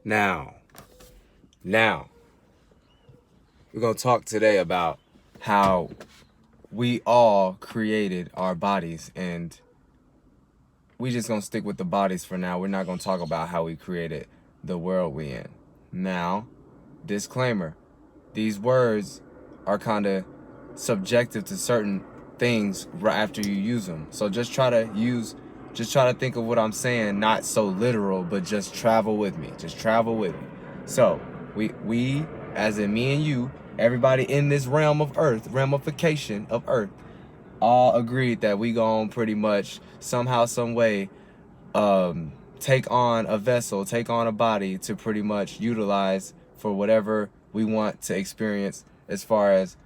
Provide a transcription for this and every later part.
Now, now, we're going to talk today about how we all created our bodies, and we just going to stick with the bodies for now. We're not going to talk about how we created the world we in. Now, disclaimer, these words are kind of subjective to certain things right after you use them. So just try to think of what I'm saying, not so literal, but just travel with me. Just travel with me. So we, as in me and you, everybody in this realm of Earth, ramification of Earth, all agreed that we gon' pretty much somehow, some way, take on a vessel, take on a body to pretty much utilize for whatever we want to experience as far as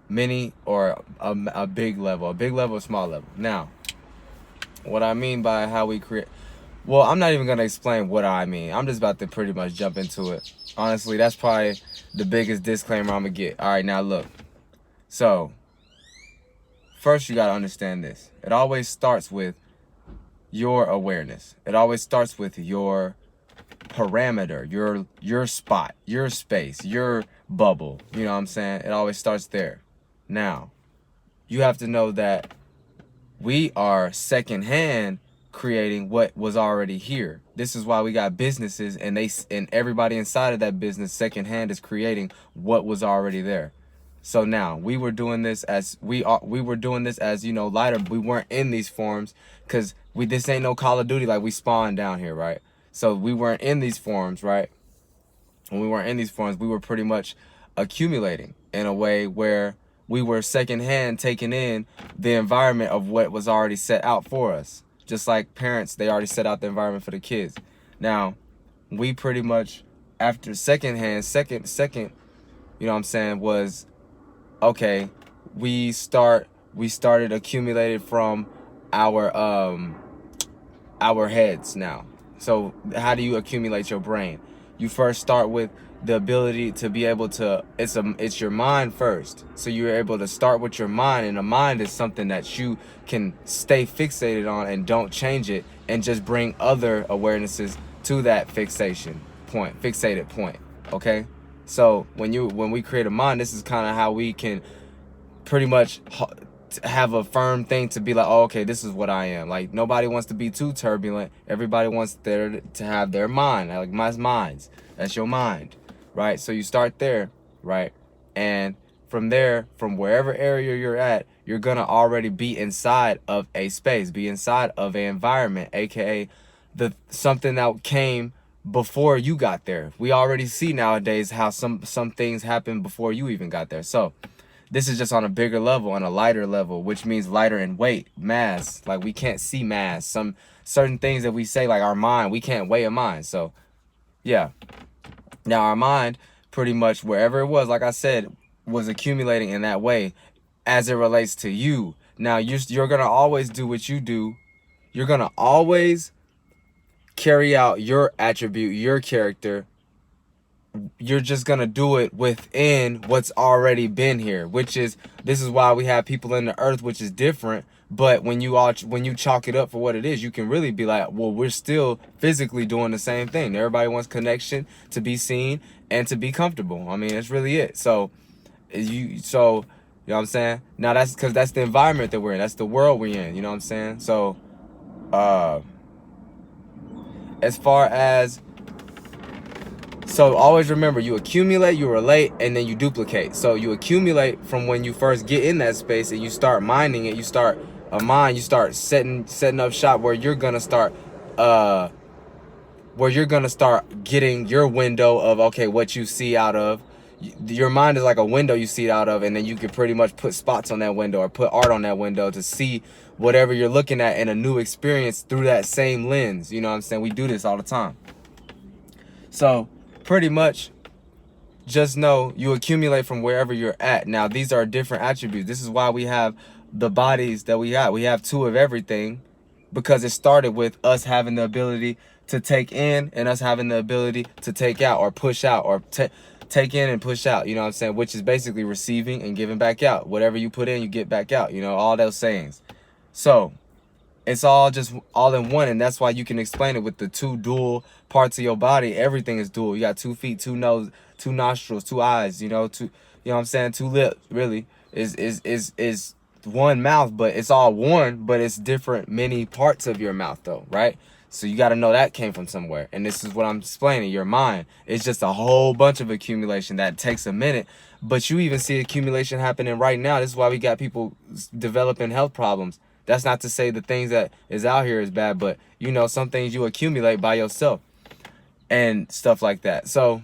mini or a big level, or small level. Now, what I mean by how we create, well, I'm not even going to explain what I mean. I'm just about to pretty much jump into it. Honestly, that's probably the biggest disclaimer I'm going to get. All right, now look. So, first you got to understand this. It always starts with your awareness. It always starts with your parameter, your spot, your space, your bubble. You know what I'm saying? It always starts there. Now, you have to know that we are secondhand creating what was already here. This is why we got businesses, and everybody inside of that business secondhand is creating what was already there. So now we were doing this as lighter. We weren't in these forms because this ain't no Call of Duty, like we spawned down here, right? So we weren't in these forms, right? When we weren't in these forms, we were pretty much accumulating in a way where we were secondhand taking in the environment of what was already set out for us. Just like parents, they already set out the environment for the kids. Now, we pretty much, after second, you know what I'm saying, was, okay, we started accumulated from our heads now. So how do you accumulate your brain? You first start with the ability to be able to, it's your mind first. So you're able to start with your mind, and the mind is something that you can stay fixated on and don't change it, and just bring other awarenesses to that fixated point. Okay? So when we create a mind, this is kind of how we can pretty much have a firm thing to be like, oh, okay, this is what I am. Like, nobody wants to be too turbulent. Everybody wants to have their mind. Like, my mind's. That's your mind, right? So you start there, right? And from there, from wherever area you're at, you're going to already be inside of a space, be inside of an environment, aka something that came before you got there. We already see nowadays how some things happen before you even got there. So this is just on a bigger level, on a lighter level, which means lighter in weight, mass. Like, we can't see mass. Some certain things that we say, like our mind, we can't weigh a mind. So, yeah. Now, our mind, pretty much wherever it was, like I said, was accumulating in that way as it relates to you. Now, you're going to always do what you do. You're going to always carry out your attribute, your character. You're just gonna do it within what's already been here, this is why we have people in the earth, which is different. But when you chalk it up for what it is, you can really be like, well, we're still physically doing the same thing. Everybody wants connection, to be seen, and to be comfortable. I mean, that's really it. So you know what I'm saying? Now that's because that's the environment that we're in. That's the world we're in. You know what I'm saying? So as far as, so always remember, you accumulate, you relate, and then you duplicate. So you accumulate from when you first get in that space, and you start mining it. You start setting up shop where you're gonna start getting your window of, okay, what you see out of. Your mind is like a window you see it out of, and then you can pretty much put spots on that window or put art on that window to see whatever you're looking at in a new experience through that same lens. You know what I'm saying? We do this all the time. So pretty much, just know you accumulate from wherever you're at. Now, these are different attributes. This is why we have the bodies that we have. We have two of everything, because it started with us having the ability to take in and us having the ability to take out or push out, or take in and push out, you know what I'm saying? Which is basically receiving and giving back out. Whatever you put in, you get back out, you know, all those sayings. So It's all just all in one, and that's why you can explain it with the two dual parts of your body. Everything is dual. You got 2 feet, two nose, two nostrils, two eyes. You know, two. You know what I'm saying? Two lips. Really, is one mouth, but it's all one, but it's different many parts of your mouth though, right? So you got to know that came from somewhere. And this is what I'm explaining. Your mind, it's just a whole bunch of accumulation that takes a minute. But you even see accumulation happening right now. This is why we got people developing health problems. That's not to say the things that is out here is bad, but you know, some things you accumulate by yourself and stuff like that. So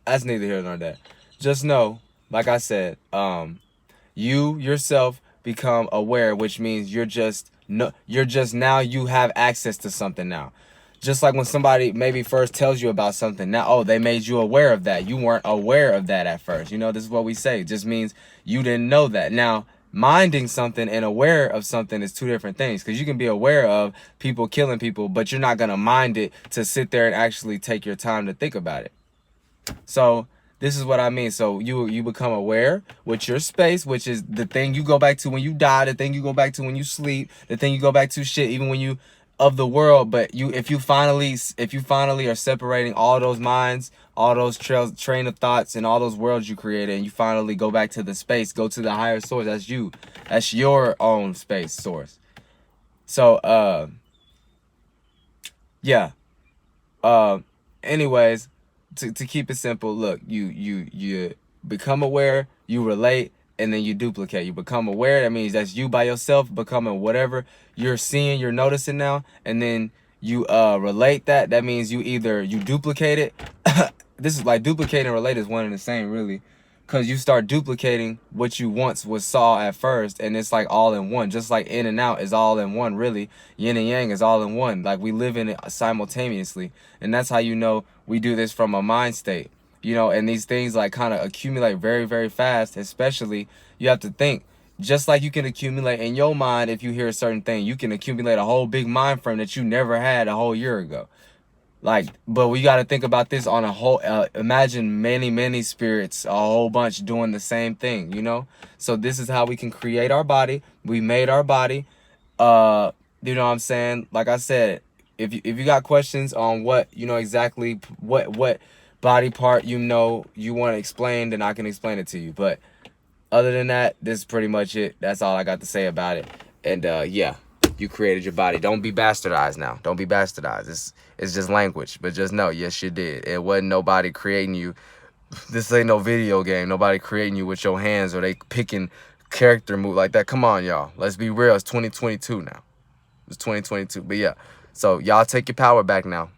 that's neither here nor there. Just know, like I said, you yourself become aware, which means you're just now you have access to something now. Just like when somebody maybe first tells you about something, now, oh, they made you aware of that. You weren't aware of that at first. You know, this is what we say. It just means you didn't know that. Now, minding something and aware of something is two different things, because you can be aware of people killing people, but you're not going to mind it to sit there and actually take your time to think about it. So this is what I mean. So you become aware with your space, which is the thing you go back to when you die, the thing you go back to when you sleep, the thing you go back to, shit, even when you of the world. But if you finally are separating all those minds, all those train of thoughts, and all those worlds you created, and you finally go back to the space, go to the higher source. That's you. That's your own space source. So yeah. Anyways, to keep it simple, look, you become aware, you relate, and then you duplicate. You become aware, that means that's you by yourself becoming whatever you're seeing, you're noticing now, and then you relate that means you duplicate it. This is like duplicate and relate is one and the same, really, because you start duplicating what you once was saw at first, and it's like all in one. Just like in and out is all in one, really. Yin and yang is all in one. Like we live in it simultaneously, and that's how you know we do this from a mind state. You know, and these things like kind of accumulate very, very fast. Especially, you have to think, just like you can accumulate in your mind if you hear a certain thing, you can accumulate a whole big mind frame that you never had a whole year ago. Like, but we got to think about this on a whole, imagine many spirits, a whole bunch doing the same thing, you know? So this is how we can create our body. We made our body. You know what I'm saying? Like I said, if you got questions on what, you know, exactly what body part, you know, you want to explain, then I can explain it to you. But other than that, this is pretty much it. That's all I got to say about it. And yeah, you created your body. Don't be bastardized now. Don't be bastardized. It's just language. But just know, yes, you did. It wasn't nobody creating you. This ain't no video game. Nobody creating you with your hands, or they picking character move like that. Come on, y'all. Let's be real. It's 2022 now. It's 2022. But yeah. So y'all take your power back now.